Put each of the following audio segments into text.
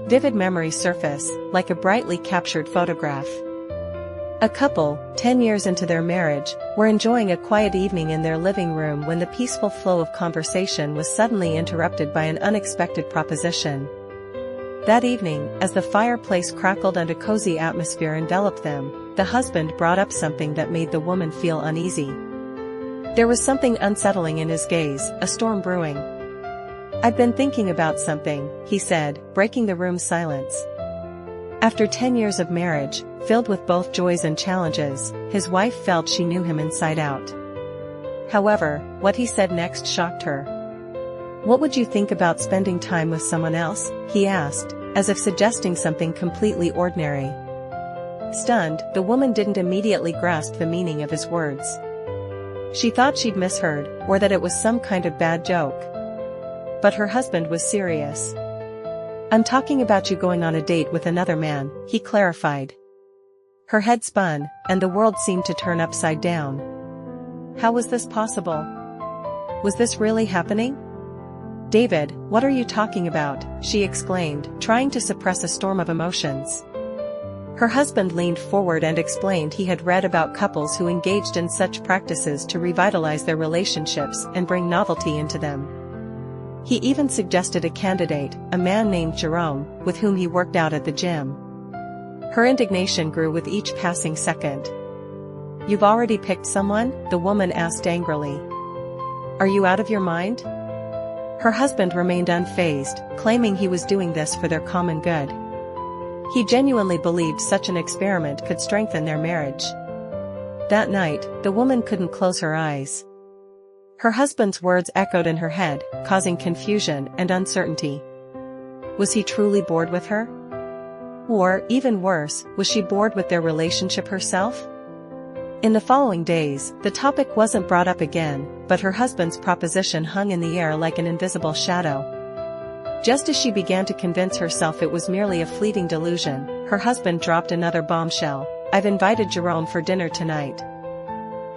Vivid memories surface, like a brightly captured photograph. A couple, 10 years into their marriage, were enjoying a quiet evening in their living room when the peaceful flow of conversation was suddenly interrupted by an unexpected proposition. That evening, as the fireplace crackled and a cozy atmosphere enveloped them, the husband brought up something that made the woman feel uneasy. There was something unsettling in his gaze, a storm brewing. "I've been thinking about something," he said, breaking the room's silence. After 10 years of marriage, filled with both joys and challenges, his wife felt she knew him inside out. However, what he said next shocked her. "What would you think about spending time with someone else?" he asked, as if suggesting something completely ordinary. Stunned, the woman didn't immediately grasp the meaning of his words. She thought she'd misheard, or that it was some kind of bad joke. But her husband was serious. "I'm talking about you going on a date with another man," he clarified. Her head spun, and the world seemed to turn upside down. How was this possible? Was this really happening? "David, what are you talking about?" she exclaimed, trying to suppress a storm of emotions. Her husband leaned forward and explained he had read about couples who engaged in such practices to revitalize their relationships and bring novelty into them. He even suggested a candidate, a man named Jerome, with whom he worked out at the gym. Her indignation grew with each passing second. "You've already picked someone?" the woman asked angrily. "Are you out of your mind?" Her husband remained unfazed, claiming he was doing this for their common good. He genuinely believed such an experiment could strengthen their marriage. That night, the woman couldn't close her eyes. Her husband's words echoed in her head, causing confusion and uncertainty. Was he truly bored with her? Or, even worse, was she bored with their relationship herself? In the following days, the topic wasn't brought up again, but her husband's proposition hung in the air like an invisible shadow. Just as she began to convince herself it was merely a fleeting delusion, her husband dropped another bombshell. "I've invited Jerome for dinner tonight."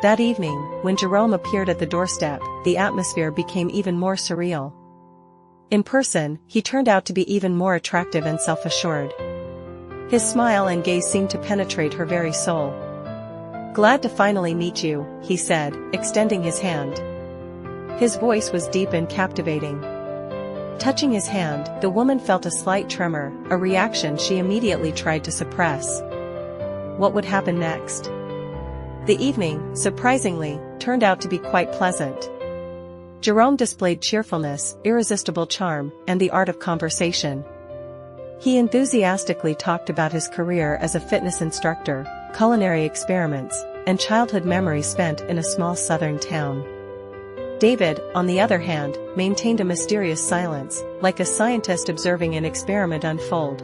That evening, when Jerome appeared at the doorstep, the atmosphere became even more surreal. In person, he turned out to be even more attractive and self-assured. His smile and gaze seemed to penetrate her very soul. "Glad to finally meet you," he said, extending his hand. His voice was deep and captivating. Touching his hand, the woman felt a slight tremor, a reaction she immediately tried to suppress. What would happen next? The evening, surprisingly, turned out to be quite pleasant. Jerome displayed cheerfulness, irresistible charm, and the art of conversation. He enthusiastically talked about his career as a fitness instructor, culinary experiments, and childhood memories spent in a small southern town. David, on the other hand, maintained a mysterious silence, like a scientist observing an experiment unfold.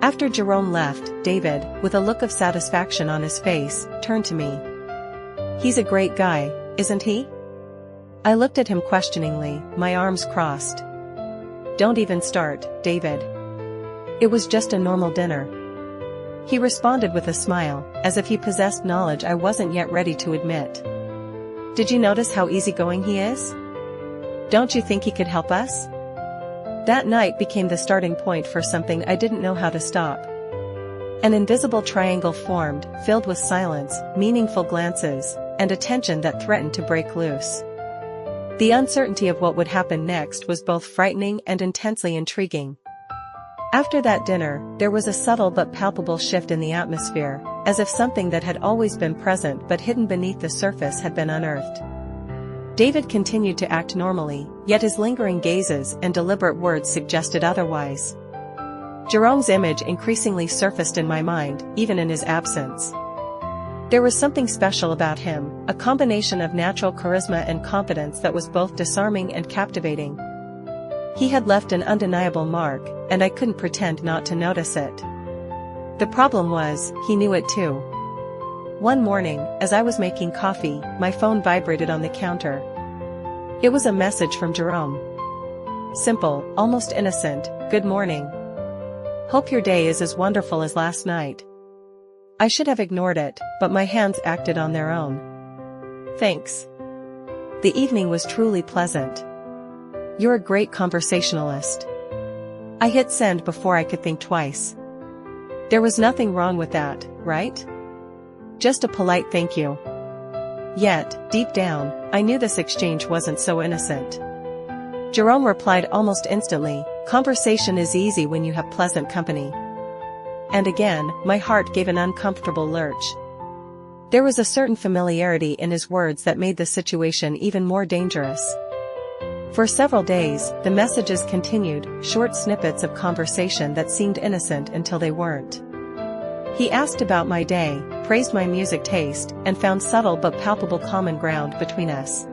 After Jerome left, David, with a look of satisfaction on his face, turned to me. "He's a great guy, isn't he?" I looked at him questioningly, my arms crossed. "Don't even start, David. It was just a normal dinner." He responded with a smile, as if he possessed knowledge I wasn't yet ready to admit. "Did you notice how easygoing he is? Don't you think he could help us?" That night became the starting point for something I didn't know how to stop. An invisible triangle formed, filled with silence, meaningful glances, and a tension that threatened to break loose. The uncertainty of what would happen next was both frightening and intensely intriguing. After that dinner, there was a subtle but palpable shift in the atmosphere, as if something that had always been present but hidden beneath the surface had been unearthed. David continued to act normally, yet his lingering gazes and deliberate words suggested otherwise. Jerome's image increasingly surfaced in my mind, even in his absence. There was something special about him, a combination of natural charisma and confidence that was both disarming and captivating. He had left an undeniable mark, and I couldn't pretend not to notice it. The problem was, he knew it too. One morning, as I was making coffee, my phone vibrated on the counter. It was a message from Jerome. Simple, almost innocent, "Good morning. Hope your day is as wonderful as last night." I should have ignored it, but my hands acted on their own. "Thanks. The evening was truly pleasant. You're a great conversationalist." I hit send before I could think twice. There was nothing wrong with that, right? Just a polite thank you. Yet, deep down, I knew this exchange wasn't so innocent. Jerome replied almost instantly, "Conversation is easy when you have pleasant company." And again, my heart gave an uncomfortable lurch. There was a certain familiarity in his words that made the situation even more dangerous. For several days, the messages continued, short snippets of conversation that seemed innocent until they weren't. He asked about my day, praised my music taste, and found subtle but palpable common ground between us.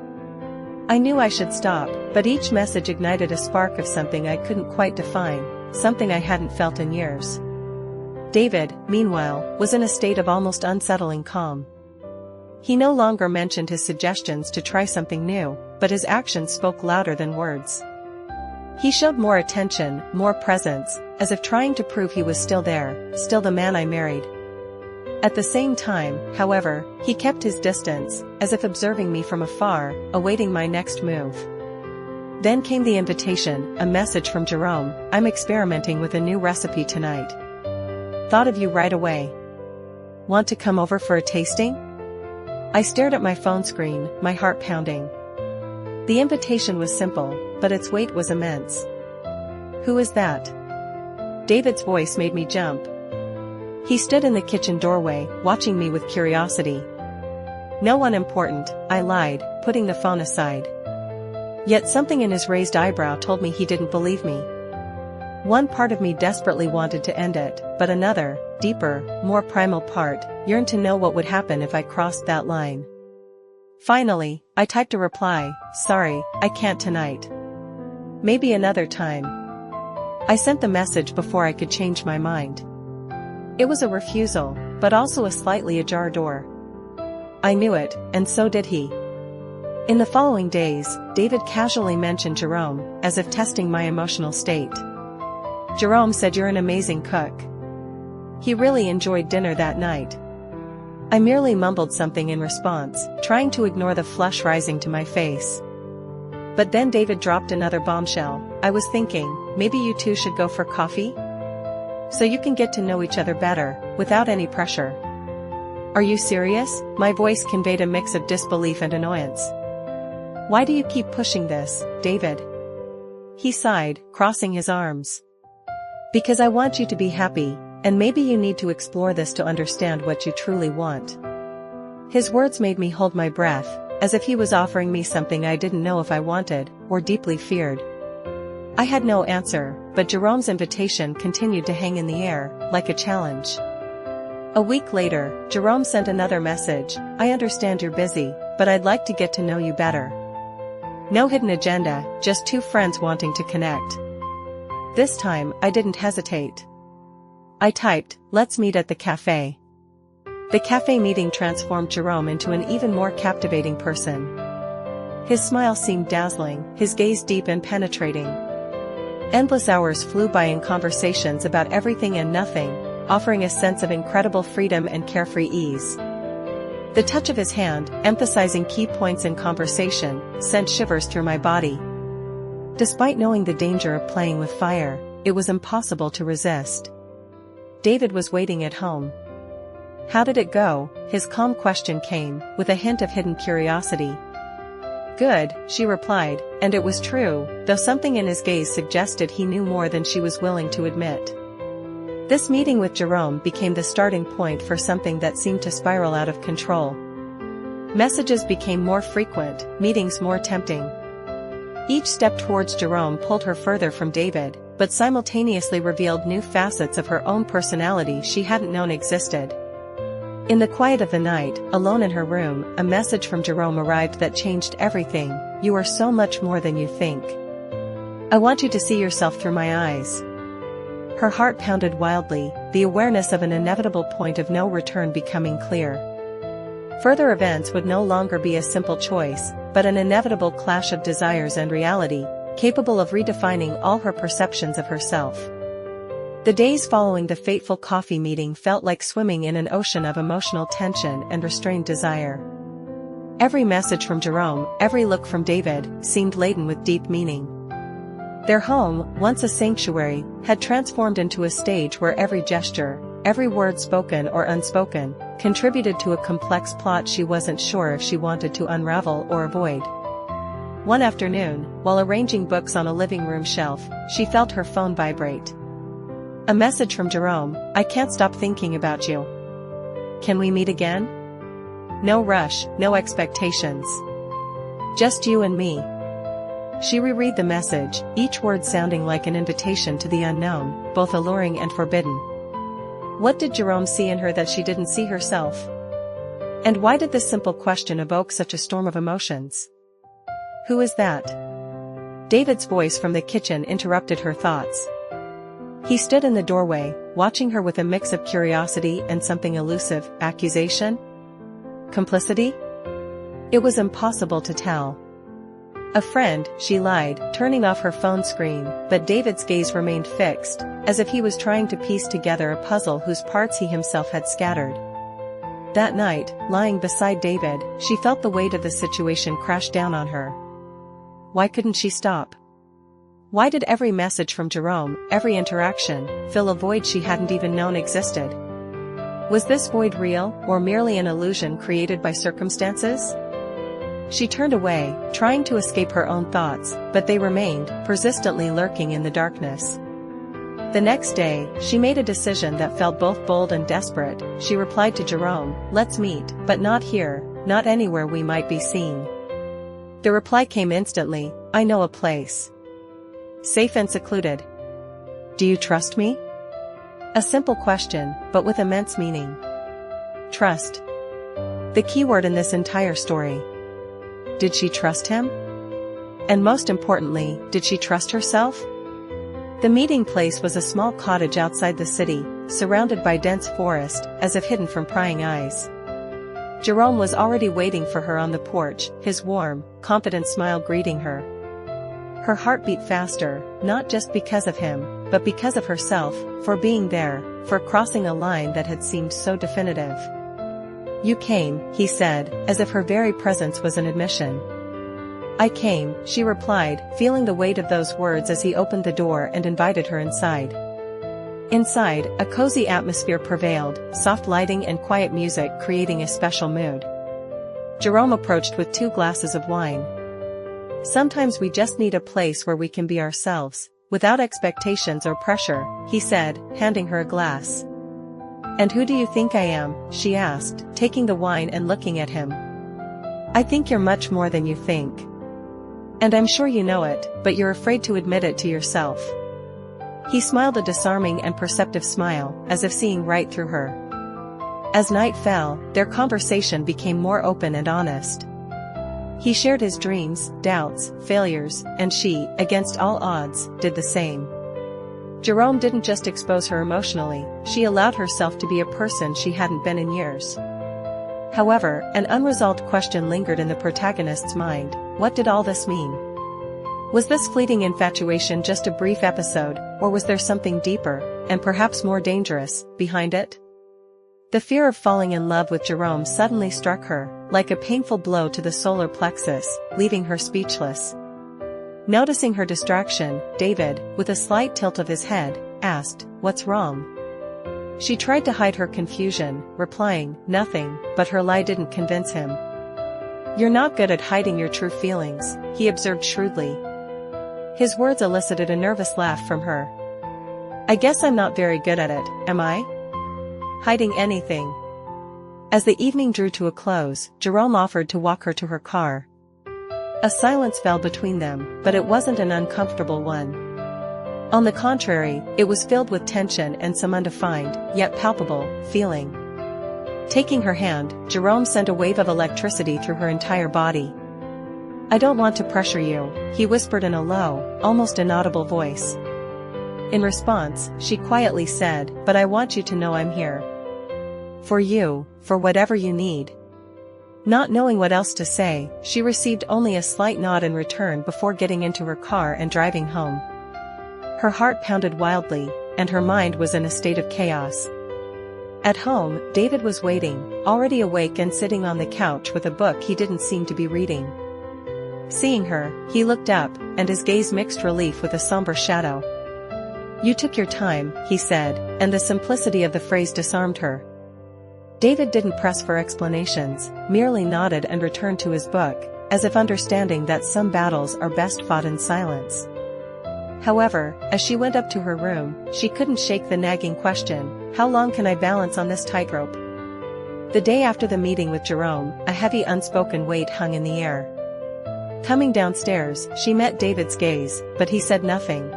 I knew I should stop, but each message ignited a spark of something I couldn't quite define, something I hadn't felt in years. David, meanwhile, was in a state of almost unsettling calm. He no longer mentioned his suggestions to try something new, but his actions spoke louder than words. He showed more attention, more presence, as if trying to prove he was still there, still the man I married. At the same time, however, he kept his distance, as if observing me from afar, awaiting my next move. Then came the invitation, a message from Jerome, "I'm experimenting with a new recipe tonight. Thought of you right away. Want to come over for a tasting?" I stared at my phone screen, my heart pounding. The invitation was simple, but its weight was immense. "Who is that?" David's voice made me jump. He stood in the kitchen doorway, watching me with curiosity. "No one important," I lied, putting the phone aside. Yet something in his raised eyebrow told me he didn't believe me. One part of me desperately wanted to end it, but another, deeper, more primal part, yearned to know what would happen if I crossed that line. Finally, I typed a reply, "Sorry, I can't tonight. Maybe another time." I sent the message before I could change my mind. It was a refusal, but also a slightly ajar door. I knew it, and so did he. In the following days, David casually mentioned Jerome, as if testing my emotional state. "Jerome said you're an amazing cook. He really enjoyed dinner that night." I merely mumbled something in response, trying to ignore the flush rising to my face. But then David dropped another bombshell. "I was thinking, maybe you two should go for coffee? So you can get to know each other better, without any pressure." "Are you serious?" My voice conveyed a mix of disbelief and annoyance. "Why do you keep pushing this, David?" He sighed, crossing his arms. "Because I want you to be happy, and maybe you need to explore this to understand what you truly want." His words made me hold my breath, as if he was offering me something I didn't know if I wanted, or deeply feared. I had no answer, but Jerome's invitation continued to hang in the air, like a challenge. A week later, Jerome sent another message, "I understand you're busy, but I'd like to get to know you better." No hidden agenda, just two friends wanting to connect. This time, I didn't hesitate. I typed, "Let's meet at the cafe." The cafe meeting transformed Jerome into an even more captivating person. His smile seemed dazzling, his gaze deep and penetrating. Endless hours flew by in conversations about everything and nothing, offering a sense of incredible freedom and carefree ease. The touch of his hand, emphasizing key points in conversation, sent shivers through my body. Despite knowing the danger of playing with fire, it was impossible to resist. David was waiting at home. "How did it go?" His calm question came, with a hint of hidden curiosity. "Good," she replied, and it was true, though something in his gaze suggested he knew more than she was willing to admit. This meeting with Jerome became the starting point for something that seemed to spiral out of control. Messages became more frequent, meetings more tempting. Each step towards Jerome pulled her further from David, but simultaneously revealed new facets of her own personality she hadn't known existed. In the quiet of the night, alone in her room, a message from Jerome arrived that changed everything. "You are so much more than you think. I want you to see yourself through my eyes." Her heart pounded wildly, the awareness of an inevitable point of no return becoming clear. Further events would no longer be a simple choice, but an inevitable clash of desires and reality, capable of redefining all her perceptions of herself. The days following the fateful coffee meeting felt like swimming in an ocean of emotional tension and restrained desire. Every message from Jerome, every look from David, seemed laden with deep meaning. Their home, once a sanctuary, had transformed into a stage where every gesture, every word spoken or unspoken, contributed to a complex plot she wasn't sure if she wanted to unravel or avoid. One afternoon, while arranging books on a living room shelf, she felt her phone vibrate. A message from Jerome: "I can't stop thinking about you. Can we meet again? No rush, no expectations. Just you and me." She reread the message, each word sounding like an invitation to the unknown, both alluring and forbidden. What did Jerome see in her that she didn't see herself? And why did this simple question evoke such a storm of emotions? "Who is that?" David's voice from the kitchen interrupted her thoughts. He stood in the doorway, watching her with a mix of curiosity and something elusive. Accusation? Complicity? It was impossible to tell. "A friend," she lied, turning off her phone screen, but David's gaze remained fixed, as if he was trying to piece together a puzzle whose parts he himself had scattered. That night, lying beside David, she felt the weight of the situation crash down on her. Why couldn't she stop? Why did every message from Jerome, every interaction, fill a void she hadn't even known existed? Was this void real, or merely an illusion created by circumstances? She turned away, trying to escape her own thoughts, but they remained, persistently lurking in the darkness. The next day, she made a decision that felt both bold and desperate. She replied to Jerome: "Let's meet, but not here, not anywhere we might be seen." The reply came instantly: "I know a place. Safe and secluded. Do you trust me?" A simple question, but with immense meaning. Trust. The key word in this entire story. Did she trust him? And most importantly, did she trust herself? The meeting place was a small cottage outside the city, surrounded by dense forest, as if hidden from prying eyes. Jerome was already waiting for her on the porch, his warm, confident smile greeting her. Her heart beat faster, not just because of him, but because of herself, for being there, for crossing a line that had seemed so definitive. "You came," he said, as if her very presence was an admission. "I came," she replied, feeling the weight of those words as he opened the door and invited her inside. Inside, a cozy atmosphere prevailed, soft lighting and quiet music creating a special mood. Jerome approached with 2 glasses of wine. "Sometimes we just need a place where we can be ourselves, without expectations or pressure," he said, handing her a glass. "And who do you think I am?" she asked, taking the wine and looking at him. "I think you're much more than you think. And I'm sure you know it, but you're afraid to admit it to yourself." He smiled a disarming and perceptive smile, as if seeing right through her. As night fell, their conversation became more open and honest. He shared his dreams, doubts, failures, and she, against all odds, did the same. Jerome didn't just expose her emotionally, she allowed herself to be a person she hadn't been in years. However, an unresolved question lingered in the protagonist's mind: what did all this mean? Was this fleeting infatuation just a brief episode, or was there something deeper, and perhaps more dangerous, behind it? The fear of falling in love with Jerome suddenly struck her, like a painful blow to the solar plexus, leaving her speechless. Noticing her distraction, David, with a slight tilt of his head, asked, "What's wrong?" She tried to hide her confusion, replying, "Nothing," but her lie didn't convince him. "You're not good at hiding your true feelings," he observed shrewdly. His words elicited a nervous laugh from her. "I guess I'm not very good at it, am I? Hiding anything." As the evening drew to a close, Jerome offered to walk her to her car. A silence fell between them, but it wasn't an uncomfortable one. On the contrary, it was filled with tension and some undefined, yet palpable, feeling. Taking her hand, Jerome sent a wave of electricity through her entire body. "I don't want to pressure you," he whispered in a low, almost inaudible voice. In response, she quietly said, "But I want you to know I'm here. For you, for whatever you need." Not knowing what else to say, she received only a slight nod in return before getting into her car and driving home. Her heart pounded wildly, and her mind was in a state of chaos. At home, David was waiting, already awake and sitting on the couch with a book he didn't seem to be reading. Seeing her, he looked up, and his gaze mixed relief with a somber shadow. "You took your time," he said, and the simplicity of the phrase disarmed her. David didn't press for explanations, merely nodded and returned to his book, as if understanding that some battles are best fought in silence. However, as she went up to her room, she couldn't shake the nagging question, how long can I balance on this tightrope? The day after the meeting with Jerome, a heavy unspoken weight hung in the air. Coming downstairs, she met David's gaze, but he said nothing.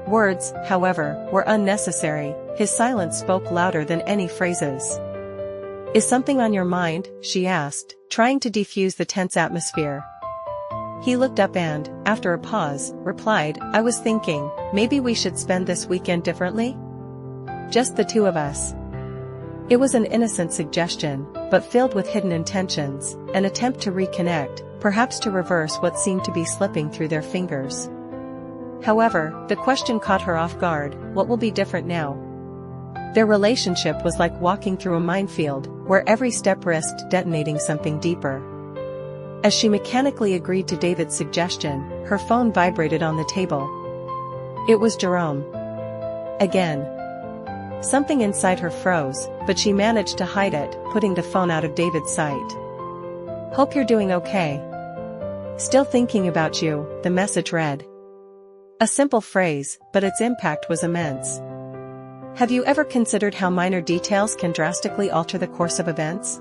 Words, however, were unnecessary, his silence spoke louder than any phrases. "Is something on your mind?" she asked, trying to defuse the tense atmosphere. He looked up and, after a pause, replied, "I was thinking, maybe we should spend this weekend differently? Just the two of us." It was an innocent suggestion, but filled with hidden intentions, an attempt to reconnect, perhaps to reverse what seemed to be slipping through their fingers. However, the question caught her off guard, what will be different now? Their relationship was like walking through a minefield, where every step risked detonating something deeper. As she mechanically agreed to David's suggestion, her phone vibrated on the table. It was Jerome. Again. Something inside her froze, but she managed to hide it, putting the phone out of David's sight. "Hope you're doing okay. Still thinking about you," the message read. A simple phrase, but its impact was immense. Have you ever considered how minor details can drastically alter the course of events?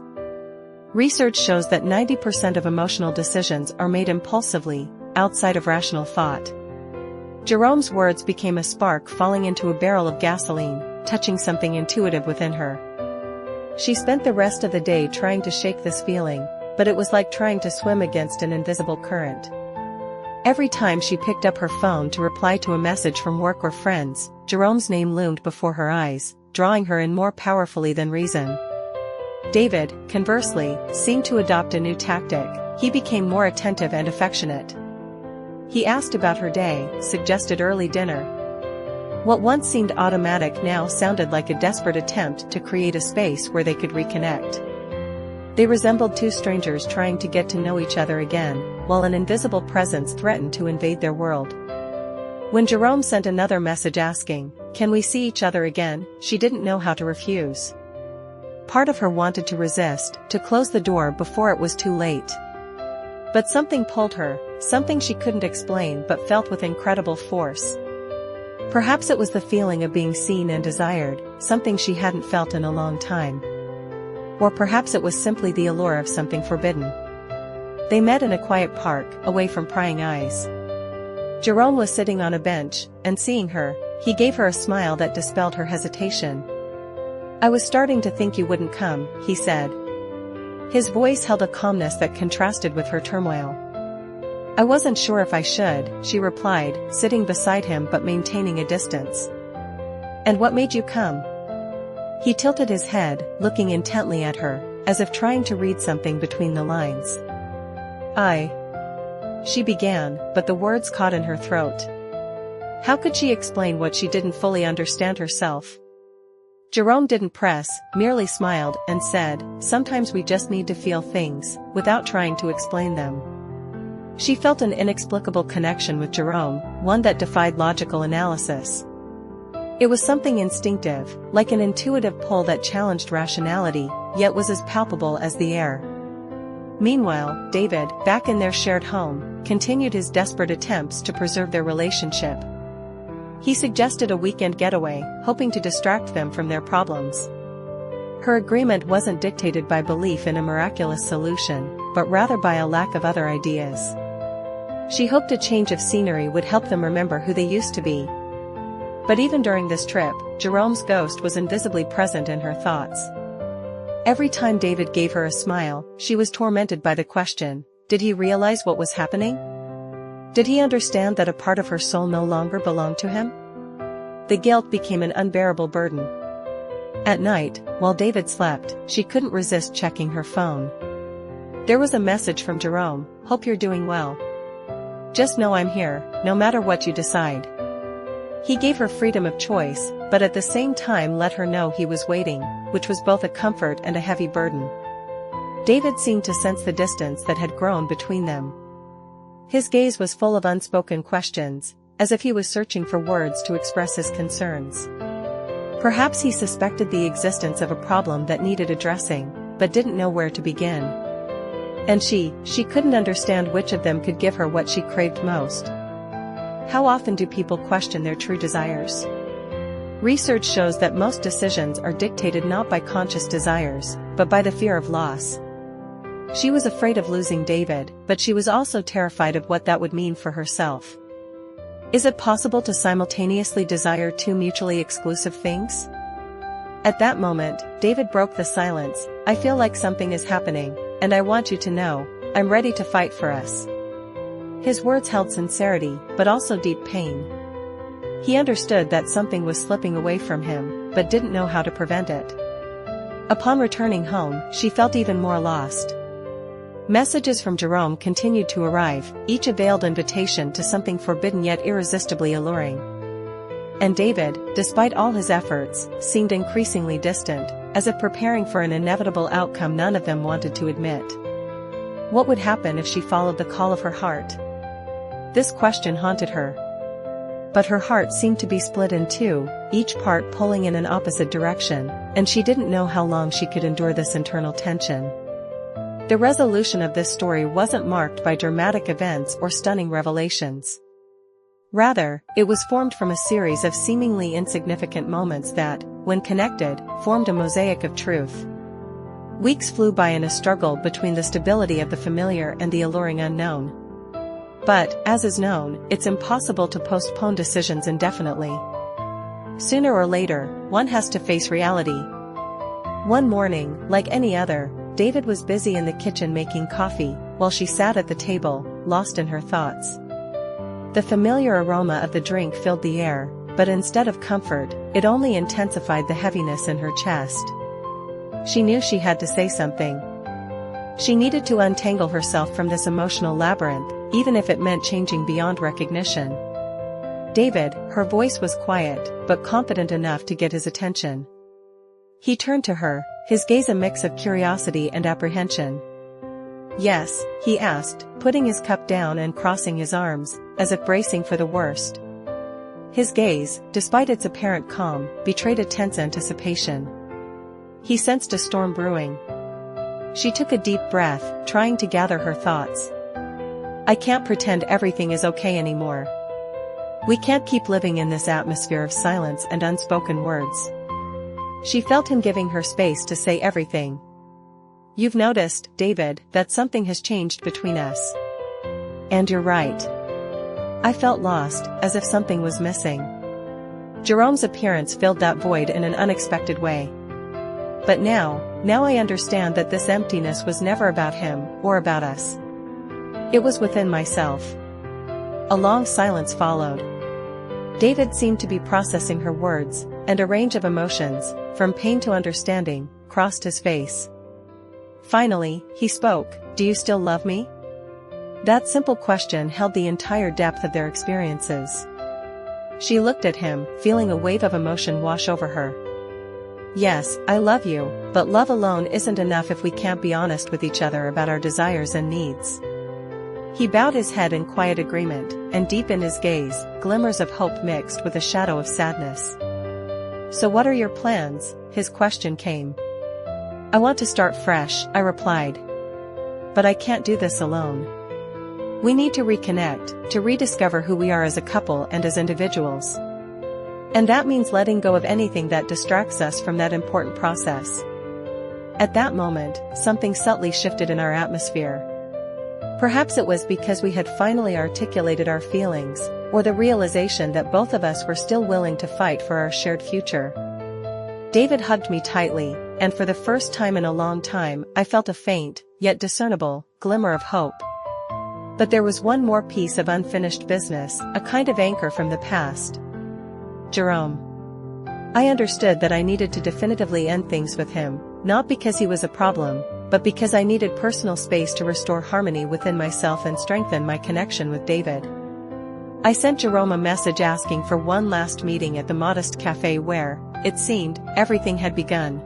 Research shows that 90% of emotional decisions are made impulsively, outside of rational thought. Jerome's words became a spark falling into a barrel of gasoline, touching something intuitive within her. She spent the rest of the day trying to shake this feeling, but it was like trying to swim against an invisible current. Every time she picked up her phone to reply to a message from work or friends, Jerome's name loomed before her eyes, drawing her in more powerfully than reason. David, conversely, seemed to adopt a new tactic. He became more attentive and affectionate. He asked about her day, suggested early dinner. What once seemed automatic now sounded like a desperate attempt to create a space where they could reconnect. They resembled two strangers trying to get to know each other again, while an invisible presence threatened to invade their world. When Jerome sent another message asking, "Can we see each other again?" she didn't know how to refuse. Part of her wanted to resist, to close the door before it was too late. But something pulled her, something she couldn't explain but felt with incredible force. Perhaps it was the feeling of being seen and desired, something she hadn't felt in a long time. Or perhaps it was simply the allure of something forbidden. They met in a quiet park, away from prying eyes. Jerome was sitting on a bench, and seeing her, he gave her a smile that dispelled her hesitation. "I was starting to think you wouldn't come," he said. His voice held a calmness that contrasted with her turmoil. "I wasn't sure if I should," she replied, sitting beside him but maintaining a distance. "And what made you come?" He tilted his head, looking intently at her, as if trying to read something between the lines. She began, but the words caught in her throat. How could she explain what she didn't fully understand herself? Jerome didn't press, merely smiled and said, "Sometimes we just need to feel things, without trying to explain them." She felt an inexplicable connection with Jerome, one that defied logical analysis. It was something instinctive, like an intuitive pull that challenged rationality, yet was as palpable as the air. Meanwhile, David, back in their shared home, continued his desperate attempts to preserve their relationship. He suggested a weekend getaway, hoping to distract them from their problems. Her agreement wasn't dictated by belief in a miraculous solution, but rather by a lack of other ideas. She hoped a change of scenery would help them remember who they used to be. But even during this trip, Jerome's ghost was invisibly present in her thoughts. Every time David gave her a smile, she was tormented by the question, did he realize what was happening? Did he understand that a part of her soul no longer belonged to him? The guilt became an unbearable burden. At night, while David slept, she couldn't resist checking her phone. There was a message from Jerome, "Hope you're doing well. Just know I'm here, no matter what you decide." He gave her freedom of choice, but at the same time let her know he was waiting, which was both a comfort and a heavy burden. David seemed to sense the distance that had grown between them. His gaze was full of unspoken questions, as if he was searching for words to express his concerns. Perhaps he suspected the existence of a problem that needed addressing, but didn't know where to begin. And she couldn't understand which of them could give her what she craved most. How often do people question their true desires? Research shows that most decisions are dictated not by conscious desires, but by the fear of loss. She was afraid of losing David, but she was also terrified of what that would mean for herself. Is it possible to simultaneously desire two mutually exclusive things? At that moment, David broke the silence. I feel like something is happening, and I want you to know, I'm ready to fight for us. His words held sincerity, but also deep pain. He understood that something was slipping away from him, but didn't know how to prevent it. Upon returning home, she felt even more lost. Messages from Jerome continued to arrive, each a veiled invitation to something forbidden yet irresistibly alluring. And David, despite all his efforts, seemed increasingly distant, as if preparing for an inevitable outcome none of them wanted to admit. What would happen if she followed the call of her heart? This question haunted her. But her heart seemed to be split in two, each part pulling in an opposite direction, and she didn't know how long she could endure this internal tension. The resolution of this story wasn't marked by dramatic events or stunning revelations. Rather, it was formed from a series of seemingly insignificant moments that, when connected, formed a mosaic of truth. Weeks flew by in a struggle between the stability of the familiar and the alluring unknown. But, as is known, it's impossible to postpone decisions indefinitely. Sooner or later, one has to face reality. One morning, like any other, David was busy in the kitchen making coffee, while she sat at the table, lost in her thoughts. The familiar aroma of the drink filled the air, but instead of comfort, it only intensified the heaviness in her chest. She knew she had to say something. She needed to untangle herself from this emotional labyrinth, even if it meant changing beyond recognition. David, her voice was quiet, but confident enough to get his attention. He turned to her, his gaze a mix of curiosity and apprehension. "Yes," he asked, putting his cup down and crossing his arms, as if bracing for the worst. His gaze, despite its apparent calm, betrayed a tense anticipation. He sensed a storm brewing. She took a deep breath, trying to gather her thoughts. "I can't pretend everything is okay anymore. We can't keep living in this atmosphere of silence and unspoken words." She felt him giving her space to say everything. "You've noticed, David, that something has changed between us. And you're right. I felt lost, as if something was missing." Jerome's appearance filled that void in an unexpected way. "But now I understand that this emptiness was never about him, or about us. It was within myself." A long silence followed. David seemed to be processing her words, and a range of emotions, from pain to understanding, crossed his face. Finally, he spoke, "Do you still love me?" That simple question held the entire depth of their experiences. She looked at him, feeling a wave of emotion wash over her. "Yes, I love you, but love alone isn't enough if we can't be honest with each other about our desires and needs." He bowed his head in quiet agreement, and deep in his gaze, glimmers of hope mixed with a shadow of sadness. "So what are your plans?" his question came. "I want to start fresh," I replied. "But I can't do this alone. We need to reconnect, to rediscover who we are as a couple and as individuals. And that means letting go of anything that distracts us from that important process." At that moment, something subtly shifted in our atmosphere. Perhaps it was because we had finally articulated our feelings, or the realization that both of us were still willing to fight for our shared future. David hugged me tightly, and for the first time in a long time, I felt a faint, yet discernible, glimmer of hope. But there was one more piece of unfinished business, a kind of anchor from the past. Jerome. I understood that I needed to definitively end things with him, not because he was a problem, but because I needed personal space to restore harmony within myself and strengthen my connection with David. I sent Jerome a message asking for one last meeting at the modest cafe where, it seemed, everything had begun.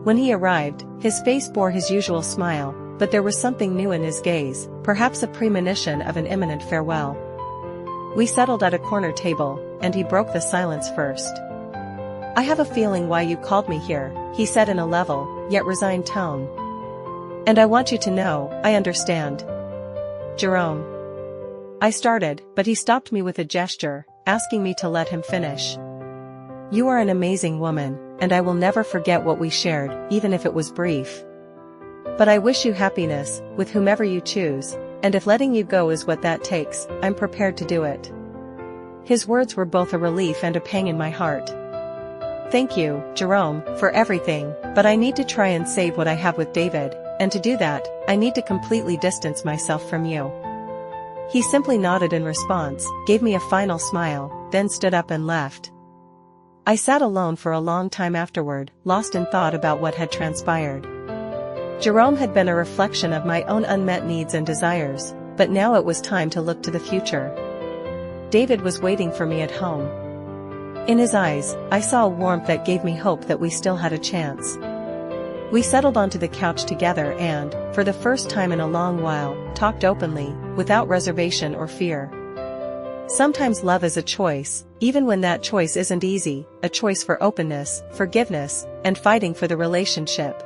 When he arrived, his face bore his usual smile, but there was something new in his gaze, perhaps a premonition of an imminent farewell. We settled at a corner table, and he broke the silence first. "I have a feeling why you called me here," he said in a level, yet resigned tone. "And I want you to know, I understand." "Jerome." I started, but he stopped me with a gesture, asking me to let him finish. "You are an amazing woman, and I will never forget what we shared, even if it was brief. But I wish you happiness, with whomever you choose, and if letting you go is what that takes, I'm prepared to do it." His words were both a relief and a pang in my heart. "Thank you, Jerome, for everything, but I need to try and save what I have with David, and to do that, I need to completely distance myself from you." He simply nodded in response, gave me a final smile, then stood up and left. I sat alone for a long time afterward, lost in thought about what had transpired. Jerome had been a reflection of my own unmet needs and desires, but now it was time to look to the future. David was waiting for me at home. In his eyes, I saw a warmth that gave me hope that we still had a chance. We settled onto the couch together and, for the first time in a long while, talked openly, without reservation or fear. Sometimes love is a choice, even when that choice isn't easy, a choice for openness, forgiveness, and fighting for the relationship.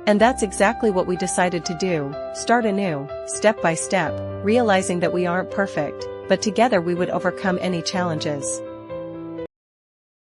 And that's exactly what we decided to do, start anew, step by step, realizing that we aren't perfect, but together we would overcome any challenges.